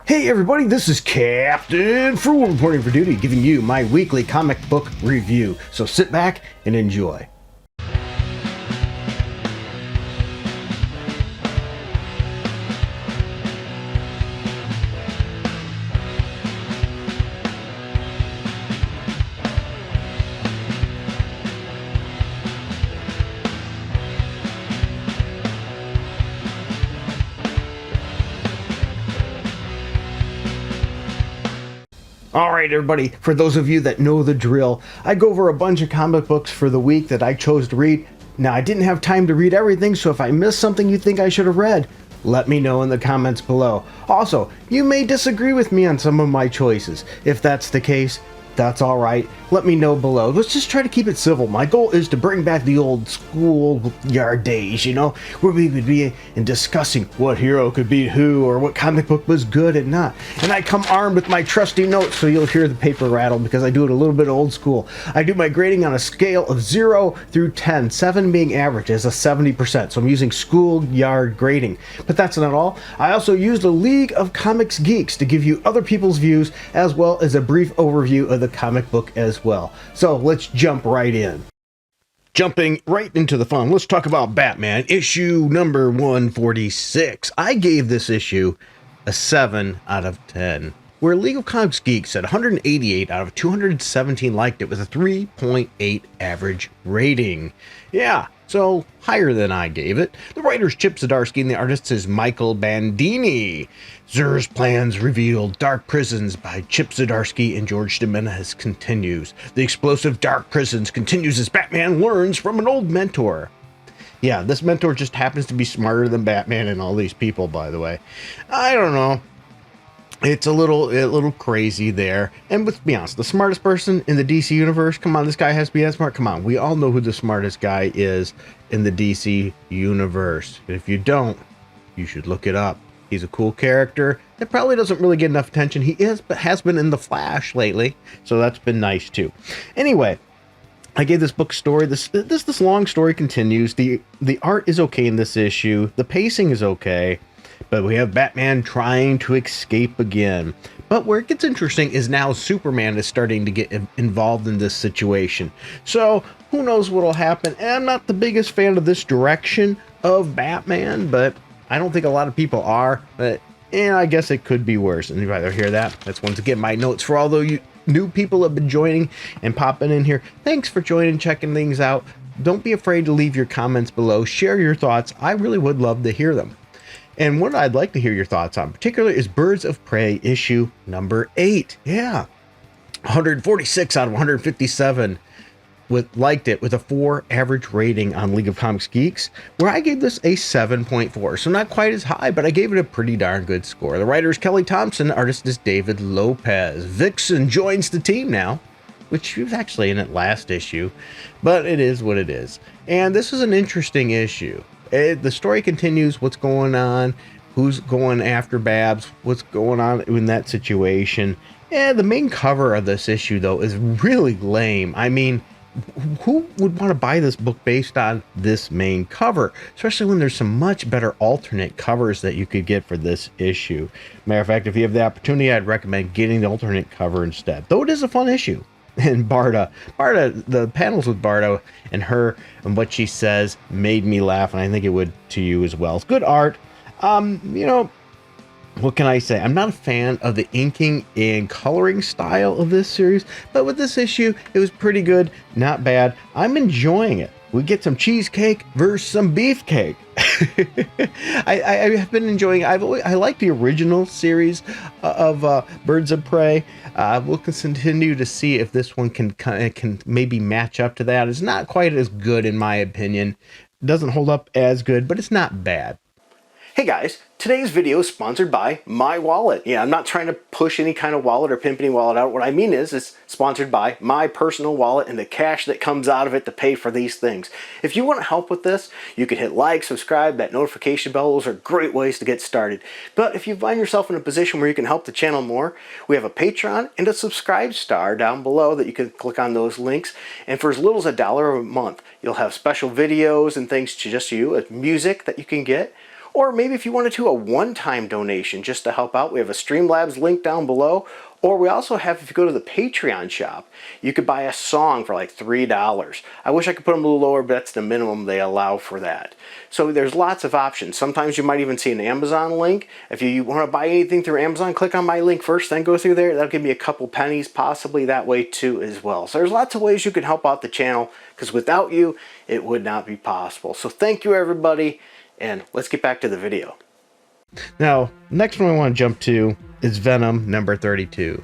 Hey everybody, this is Captain Fool reporting for duty, giving you my weekly comic book review. So sit back and enjoy. Alright everybody, for those of you that know the drill, I go over a bunch of comic books for the week that I chose to read. Now I didn't have time to read everything, so if I missed something you think I should have read, let me know in the comments below. Also, you may disagree with me on some of my choices. If that's the case, that's alright. Let me know below. Let's just try to keep it civil. My goal is to bring back the old schoolyard days, you know, where we would be in discussing what hero could beat who or what comic book was good and not. And I come armed with my trusty notes, so you'll hear the paper rattle because I do it a little bit old school. I do my grading on a scale of 0 through 10, 7 being average as a 70%. So I'm using schoolyard grading. But that's not all. I also use the League of Comics Geeks to give you other people's views as well as a brief overview of the comic book as well. So let's jump right in. Jumping right into the fun, let's talk about Batman issue number 146. I gave this issue a 7 out of 10, where League of Comics Geeks said 188 out of 217 liked it with a 3.8 average rating. Yeah, so higher than I gave it. The writer's Chip Zdarsky and the artist is Michael Bandini. Zur's plans revealed. Dark Prisons by Chip Zdarsky and George Jimenez continues. The explosive Dark Prisons continues as Batman learns from an old mentor. Yeah, this mentor just happens to be smarter than Batman and all these people, by the way. I don't know. It's a little crazy there. And let's be honest, the smartest person in the DC universe, come on, this guy has to be that smart. Come on, we all know who the smartest guy is in the DC universe. If you don't, you should look it up. He's a cool character that probably doesn't really get enough attention. He is, but has been in The Flash lately, so that's been nice too. Anyway, I gave this book story. This long story continues. The art is okay in this issue. The pacing is okay. But we have Batman trying to escape again. But where it gets interesting is now Superman is starting to get involved in this situation. So who knows what will happen. And I'm not the biggest fan of this direction of Batman, but I don't think a lot of people are. But I guess it could be worse. And you either hear that. That's once again my notes for all you new people have been joining and popping in here. Thanks for joining, checking things out. Don't be afraid to leave your comments below. Share your thoughts. I really would love to hear them. And what I'd like to hear your thoughts on particularly is Birds of Prey issue number 8. Yeah, 146 out of 157 liked it with a 4 average rating on League of Comics Geeks, where I gave this a 7.4. So not quite as high, but I gave it a pretty darn good score. The writer is Kelly Thompson, the artist is David Lopez. Vixen joins the team now, which she was actually in it last issue, but it is what it is. And this is an interesting issue. The story continues, what's going on, who's going after Babs, what's going on in that situation. And the main cover of this issue, though, is really lame. I mean, who would want to buy this book based on this main cover? Especially when there's some much better alternate covers that you could get for this issue. Matter of fact, if you have the opportunity, I'd recommend getting the alternate cover instead. Though it is a fun issue. And Barda, the panels with Barda and her and what she says made me laugh, and I think it would to you as well. It's good art. You know, what can I say? I'm not a fan of the inking and coloring style of this series, but with this issue, it was pretty good, not bad. I'm enjoying it. We get some cheesecake versus some beefcake. I have been enjoying. I like the original series of Birds of Prey. We'll continue to see if this one can maybe match up to that. It's not quite as good in my opinion. It doesn't hold up as good, but it's not bad. Hey guys, today's video is sponsored by my wallet. Yeah, I'm not trying to push any kind of wallet or pimp any wallet out. What I mean is it's sponsored by my personal wallet and the cash that comes out of it to pay for these things. If you want to help with this, you can hit like, subscribe, that notification bell. Those are great ways to get started. But if you find yourself in a position where you can help the channel more, we have a Patreon and a subscribe star down below that you can click on those links. And for as little as $1 a month, you'll have special videos and things to just you, music that you can get, Or maybe if you wanted to, a one-time donation just to help out, we have a Streamlabs link down below. Or we also have, if you go to the Patreon shop, you could buy a song for like $3. I wish I could put them a little lower, but that's the minimum they allow for that. So there's lots of options. Sometimes you might even see an Amazon link. If you want to buy anything through Amazon, click on my link first, then go through there. That'll give me a couple pennies possibly that way too as well. So there's lots of ways you can help out the channel, because without you, it would not be possible. So thank you everybody, and let's get back to the video. Now, next one I want to jump to is Venom number 32.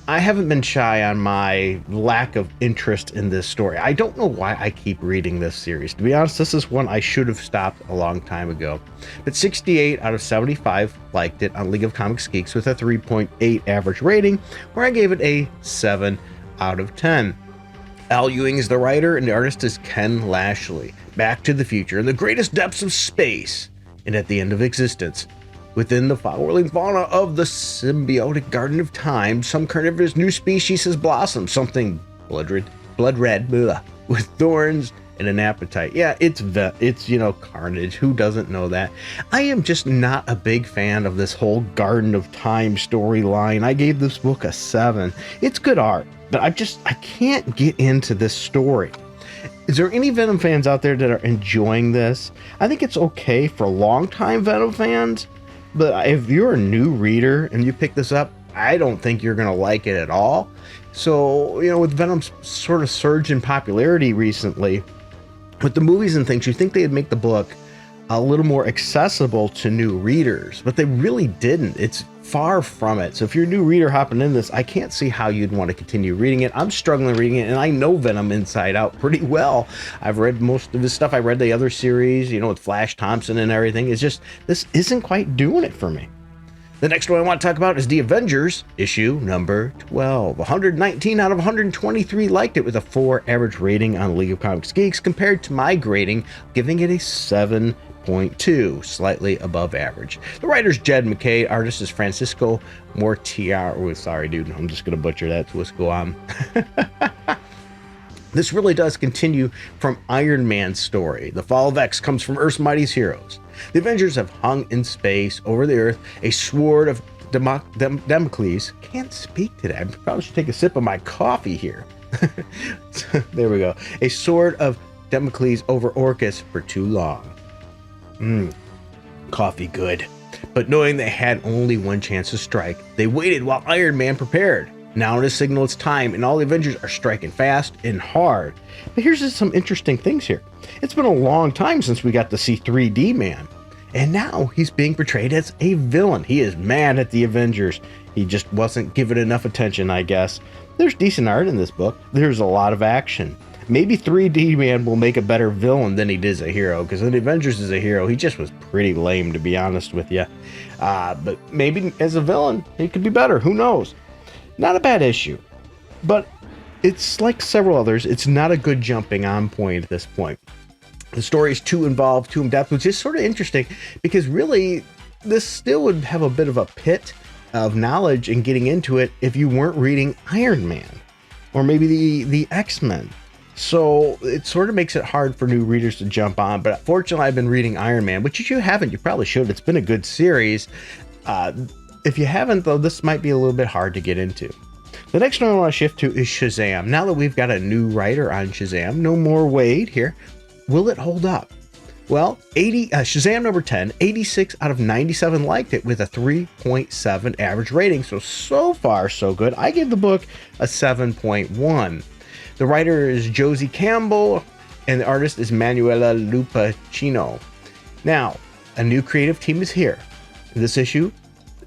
I haven't been shy on my lack of interest in this story. I don't know why I keep reading this series. To be honest, this is one I should have stopped a long time ago. But 68 out of 75 liked it on League of Comics Geeks with a 3.8 average rating, where I gave it a 7 out of 10. Al Ewing is the writer and the artist is Ken Lashley. Back to the future, in the greatest depths of space and at the end of existence. Within the flowering fauna of the symbiotic Garden of Time, some carnivorous new species has blossomed, something blood red, blah, with thorns and an appetite. Yeah, it's carnage. Who doesn't know that? I am just not a big fan of this whole Garden of Time storyline. I gave this book a 7. It's good art, but I can't get into this story. Is there any Venom fans out there that are enjoying this? I think it's okay for longtime Venom fans. But if you're a new reader and you pick this up, I don't think you're going to like it at all. So, with Venom's sort of surge in popularity recently, with the movies and things, you think they'd make the book a little more accessible to new readers, but they really didn't. It's far from it. So if you're a new reader hopping in this, I can't see how you'd want to continue reading it. I'm struggling reading it, and I know Venom inside out pretty well. I've read most of his stuff. I read the other series, with Flash Thompson and everything. It's just, this isn't quite doing it for me. The next one I want to talk about is The Avengers, issue number 12. 119 out of 123 liked it with a 4 average rating on League of Comics Geeks, compared to my grading, giving it a 7.2, slightly above average. The writer's Jed McKay, artist is Francisco Mortiar. Oh, sorry, dude, I'm just going to butcher that, so let's go on. This really does continue from Iron Man's story. The fall of X comes from Earth's mightiest heroes. The Avengers have hung in space over the Earth a sword of Damocles. Can't speak today. I probably should take a sip of my coffee here. There we go. A sword of Damocles over Orcus for too long. Coffee good. But knowing they had only one chance to strike, they waited while Iron Man prepared. Now it is signal it's time, and all the Avengers are striking fast and hard. But here's just some interesting things here. It's been a long time since we got to see 3D Man, and now he's being portrayed as a villain. He is mad at the Avengers. He just wasn't given enough attention, I guess. There's decent art in this book. There's a lot of action. Maybe 3D Man will make a better villain than he did as a hero, because in the Avengers as a hero, he just was pretty lame, to be honest with you. But maybe as a villain, he could be better. Who knows? Not a bad issue, but it's like several others. It's not a good jumping on point at this point. The story is too involved, too in-depth, which is sort of interesting, because really this still would have a bit of a pit of knowledge in getting into it if you weren't reading Iron Man or maybe the X-Men. So it sort of makes it hard for new readers to jump on. But fortunately, I've been reading Iron Man, which if you haven't, you probably should. It's been a good series. If you haven't, though, this might be a little bit hard to get into. The next one I want to shift to is Shazam. Now that we've got a new writer on Shazam, no more Wade here, will it hold up? Well, Shazam number 10, 86 out of 97 liked it with a 3.7 average rating. So far, so good. I give the book a 7.1. The writer is Josie Campbell, and the artist is Manuela Lupacchino. Now, a new creative team is here. This issue,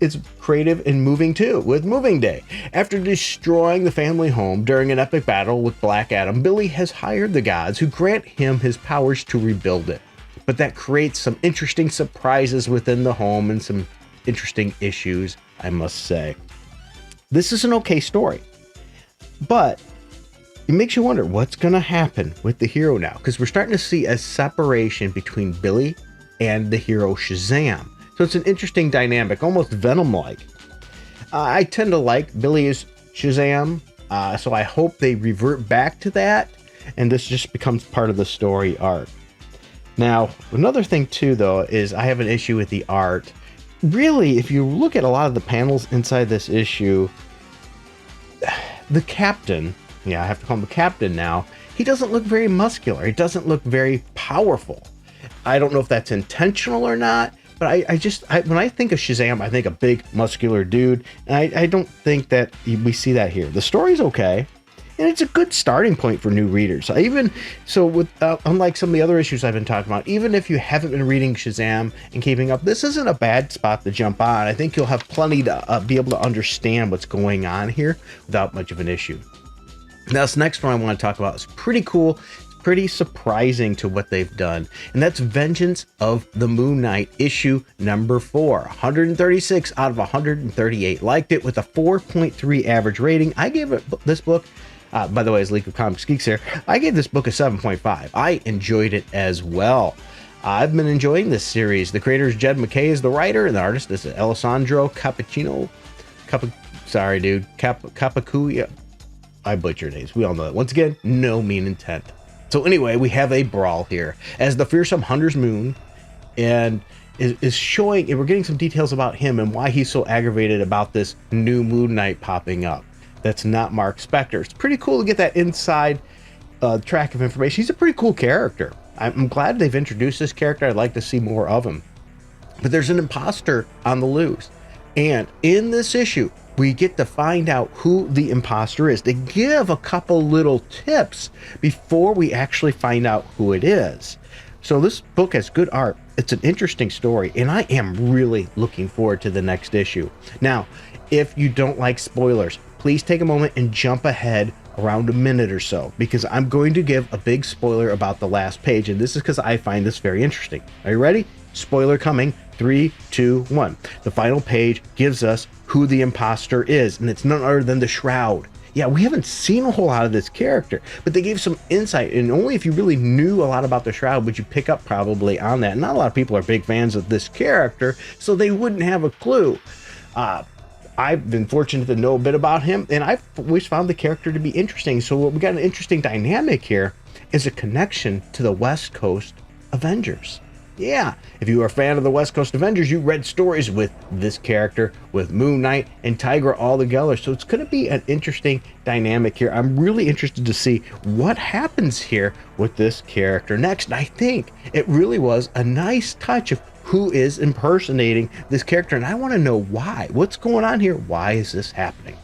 it's creative and moving too, with Moving Day. After destroying the family home during an epic battle with Black Adam, Billy has hired the gods who grant him his powers to rebuild it. But that creates some interesting surprises within the home and some interesting issues, I must say. This is an okay story, but it makes you wonder what's going to happen with the hero now, because we're starting to see a separation between Billy and the hero Shazam. So it's an interesting dynamic, almost Venom-like. I tend to like Billy as Shazam, so I hope they revert back to that, and this just becomes part of the story arc. Now, another thing too, though, is I have an issue with the art. Really, if you look at a lot of the panels inside this issue, the captain, yeah, I have to call him the captain now, he doesn't look very muscular. He doesn't look very powerful. I don't know if that's intentional or not, but when I think of Shazam, I think a big muscular dude, and I don't think that we see that here. The story's okay, and it's a good starting point for new readers. Unlike some of the other issues I've been talking about, even if you haven't been reading Shazam and keeping up, this isn't a bad spot to jump on. I think you'll have plenty to be able to understand what's going on here without much of an issue. Now, this next one I want to talk about is pretty cool. It's pretty surprising to what they've done, and that's Vengeance of the Moon Knight, issue number 4. 136 out of 138 liked it with a 4.3 average rating. I gave this book, by the way, as League of Comics Geeks here, I gave this book a 7.5. I enjoyed it as well. I've been enjoying this series. The creator is Jed McKay is the writer, and the artist is Alessandro Cappuccino. Capacuya. I butcher names. We all know that. Once again, no mean intent. So anyway, we have a brawl here as the fearsome Hunter's Moon and is showing, and we're getting some details about him and why he's so aggravated about this new Moon Knight popping up. That's not Mark Spector. It's pretty cool to get that inside track of information. He's a pretty cool character. I'm glad they've introduced this character. I'd like to see more of him. But there's an imposter on the loose. And in this issue, we get to find out who the imposter is. They give a couple little tips before we actually find out who it is. So this book has good art. It's an interesting story, and I am really looking forward to the next issue. Now, if you don't like spoilers, please take a moment and jump ahead around a minute or so, because I'm going to give a big spoiler about the last page, and this is because I find this very interesting. Are you ready? Spoiler coming. 3, 2, 1. The final page gives us who the imposter is, and it's none other than the Shroud. Yeah, we haven't seen a whole lot of this character, but they gave some insight, and only if you really knew a lot about the Shroud would you pick up probably on that. Not a lot of people are big fans of this character, so they wouldn't have a clue. I've been fortunate to know a bit about him, and I've always found the character to be interesting. So what we got an interesting dynamic here is a connection to the West Coast Avengers. Yeah, if you are a fan of the West Coast Avengers, you read stories with this character, with Moon Knight and Tigra all together. So it's going to be an interesting dynamic here. I'm really interested to see what happens here with this character next. And I think it really was a nice touch of who is impersonating this character. And I want to know why. What's going on here? Why is this happening?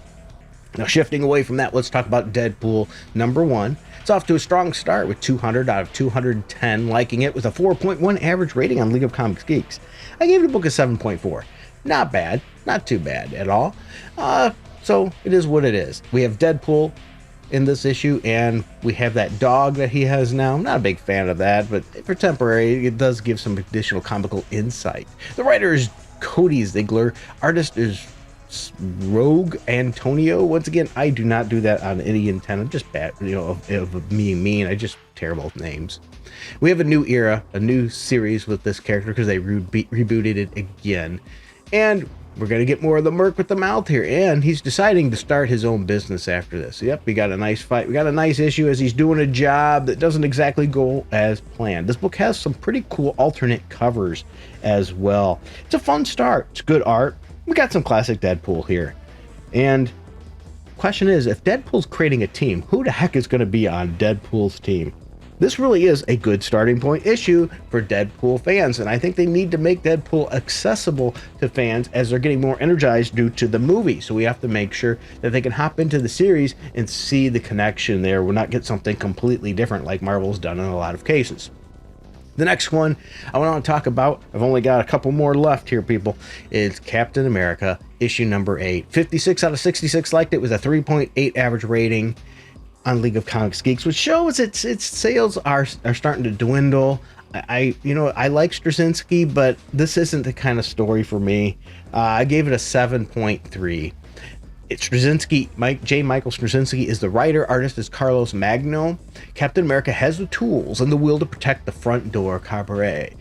Now, shifting away from that, let's talk about Deadpool number 1. It's off to a strong start with 200 out of 210 liking it with a 4.1 average rating on League of Comics Geeks. I gave the book a 7.4. Not bad. Not too bad at all. So it is what it is. We have Deadpool in this issue, and we have that dog that he has now. I'm not a big fan of that, but for temporary, it does give some additional comical insight. The writer is Cody Ziegler. Artist is Rogue Antonio. Once again, I do not do that on any intent. I'm just bad, of being mean. I just terrible names. We have a new era, a new series with this character because they rebooted it again, and we're gonna get more of the Merc with the mouth here. And he's deciding to start his own business after this. Yep, we got a nice fight. We got a nice issue as he's doing a job that doesn't exactly go as planned. This book has some pretty cool alternate covers as well. It's a fun start. It's good art. We got some classic Deadpool here. And question is, if Deadpool's creating a team, who the heck is going to be on Deadpool's team? This really is a good starting point issue for Deadpool fans, and I think they need to make Deadpool accessible to fans as they're getting more energized due to the movie. So we have to make sure that they can hop into the series and see the connection there. We'll not get something completely different like Marvel's done in a lot of cases. The next one I want to talk about, I've only got a couple more left here, people, is Captain America, issue number 8. 56 out of 66 liked it with a 3.8 average rating on League of Comics Geeks, which shows its sales are starting to dwindle. I like Straczynski, but this isn't the kind of story for me. I gave it a 7.3. Straczynski, J. Michael Straczynski is the writer. Artist is Carlos Magno. Captain America has the tools and the will to protect the front door cabaret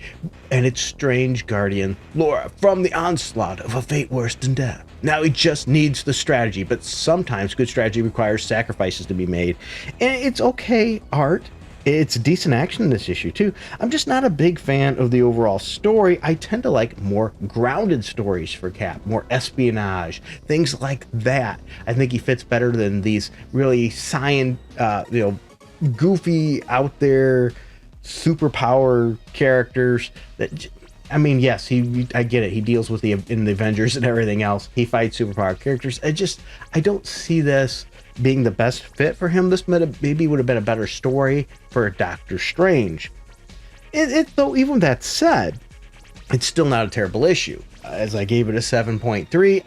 and its strange guardian, Laura, from the onslaught of a fate worse than death. Now he just needs the strategy, but sometimes good strategy requires sacrifices to be made. And it's okay art. It's decent action in this issue too. I'm just not a big fan of the overall story. I tend to like more grounded stories for Cap, more espionage, things like that. I think he fits better than these really goofy out there superpower characters that, I mean, yes, I get it. He deals with in the Avengers and everything else. He fights superpower characters. I don't see this being the best fit for him. This maybe would have been a better story for Doctor Strange. Though, even that said, it's still not a terrible issue. As I gave it a 7.3,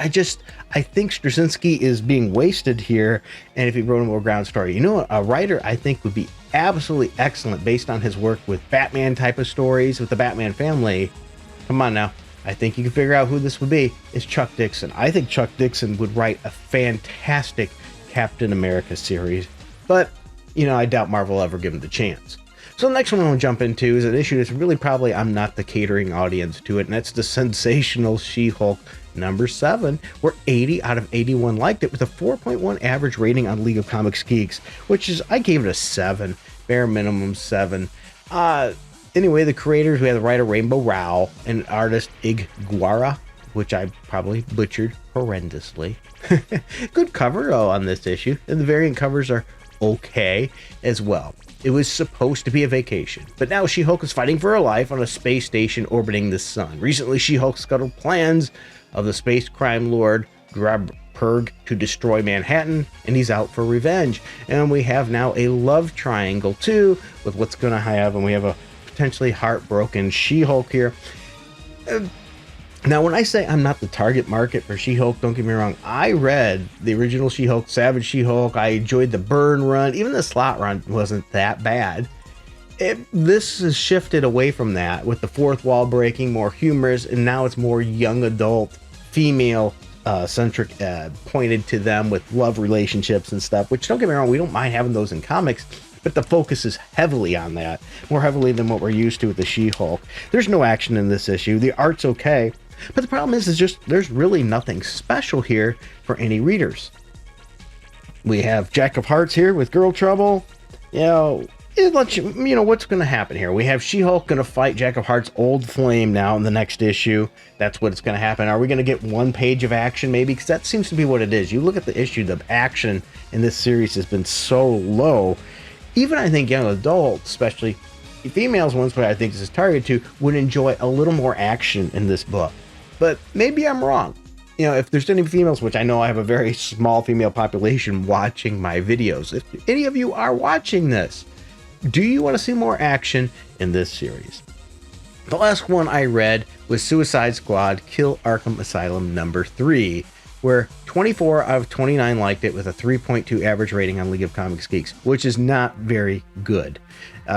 I think Straczynski is being wasted here. And if he wrote a more ground story, a writer I think would be absolutely excellent based on his work with Batman type of stories with the Batman family. Come on now. I think you can figure out who this would be. It's Chuck Dixon. I think Chuck Dixon would write a fantastic Captain America series, but I doubt Marvel will ever give him the chance. So the next one I'm going to jump into is an issue that's really probably I'm not the catering audience to it, and that's the sensational She-Hulk number 7, where 80 out of 81 liked it with a 4.1 average rating on League of Comics Geeks, which is, I gave it a 7, bare minimum 7. Anyway, the creators, we have the writer Rainbow Rao and artist Ig Guara, which I probably butchered horrendously. Good cover on this issue, and the variant covers are okay as well. It was supposed to be a vacation, but now She-Hulk is fighting for her life on a space station orbiting the sun. Recently, She-Hulk scuttled plans of the space crime lord Grabperg to destroy Manhattan, and he's out for revenge. And we have now a love triangle too, with what's going to have, and we have a potentially heartbroken She-Hulk here. Now, when I say I'm not the target market for She-Hulk, don't get me wrong. I read the original She-Hulk, Savage She-Hulk. I enjoyed the Byrne run. Even the Slott run wasn't that bad. This has shifted away from that with the fourth wall breaking, more humorous, and now it's more young adult, female centric, pointed to them with love relationships and stuff, which, don't get me wrong, we don't mind having those in comics, but the focus is heavily on that, more heavily than what we're used to with the She-Hulk. There's no action in this issue. The art's okay. But the problem is just there's really nothing special here for any readers. We have Jack of Hearts here with Girl Trouble. It lets you what's going to happen here. We have She-Hulk going to fight Jack of Hearts' old flame now in the next issue. That's what's going to happen. Are we going to get one page of action maybe? Because that seems to be what it is. You look at the issue, the action in this series has been so low. Even I think young adults, especially females ones, what I think this is targeted to, would enjoy a little more action in this book. But maybe I'm wrong. If there's any females, which I know I have a very small female population watching my videos, if any of you are watching this, do you want to see more action in this series? The last one I read was Suicide Squad Kill Arkham Asylum number 3, where 24 out of 29 liked it with a 3.2 average rating on League of Comics Geeks, which is not very good.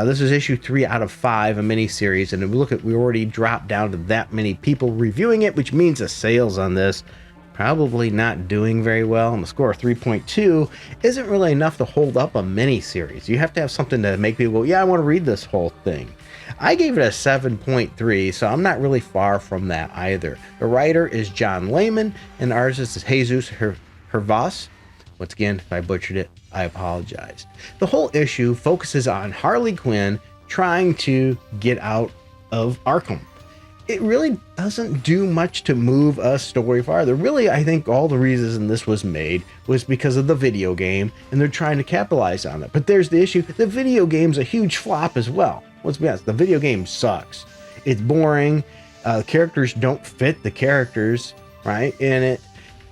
This is issue 3 out of 5, a miniseries, and we already dropped down to that many people reviewing it, which means the sales on this probably not doing very well. And the score of 3.2 isn't really enough to hold up a miniseries. You have to have something to make people go, yeah, I want to read this whole thing. I gave it a 7.3, so I'm not really far from that either. The writer is John Layman, and the artist is Jesus Hervas. Once again, if I butchered it, I apologize. The whole issue focuses on Harley Quinn trying to get out of Arkham. It really doesn't do much to move a story farther. Really, I think all the reason this was made was because of the video game, and they're trying to capitalize on it. But there's the issue. The video game's a huge flop as well. Let's be honest, the video game sucks. It's boring. Characters don't fit the characters, right, in it.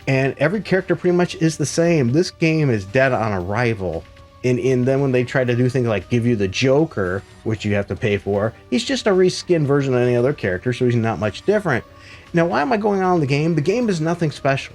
And every character pretty much is the same. This game is dead on arrival. And then when they try to do things like give you the Joker, which you have to pay for, he's just a reskinned version of any other character, so he's not much different. Now, why am I going on the game? The game is nothing special.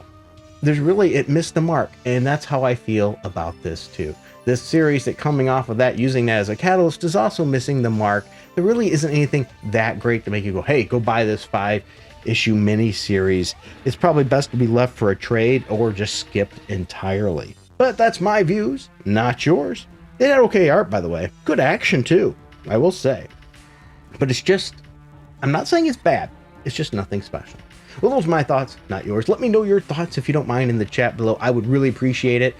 It missed the mark, and that's how I feel about this too. This series that coming off of that, using that as a catalyst, is also missing the mark. There really isn't anything that great to make you go, hey, go buy this 5-issue mini-series. It's probably best to be left for a trade or just skipped entirely. But that's my views, not yours. It had okay art, by the way. Good action, too, I will say. But it's just, I'm not saying it's bad. It's just nothing special. Well, those are my thoughts, not yours. Let me know your thoughts if you don't mind in the chat below. I would really appreciate it.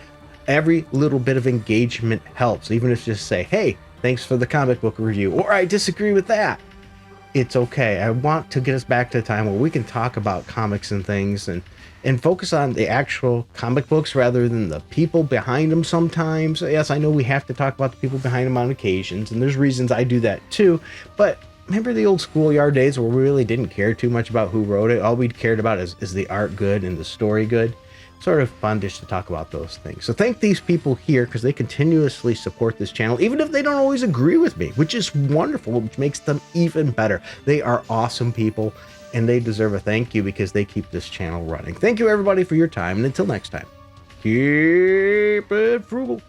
Every little bit of engagement helps. Even if you just say, hey, Thanks for the comic book review. Or I disagree with that. It's okay. I want to get us back to a time where we can talk about comics and things and focus on the actual comic books rather than the people behind them sometimes. Yes, I know we have to talk about the people behind them on occasions, and there's reasons I do that too, but remember the old schoolyard days where we really didn't care too much about who wrote it? All we cared about is the art good and the story good? Sort of fun just to talk about those things. So thank these people here because they continuously support this channel, even if they don't always agree with me, which is wonderful, which makes them even better. They are awesome people and they deserve a thank you because they keep this channel running. Thank you everybody for your time, and until next time, keep it frugal.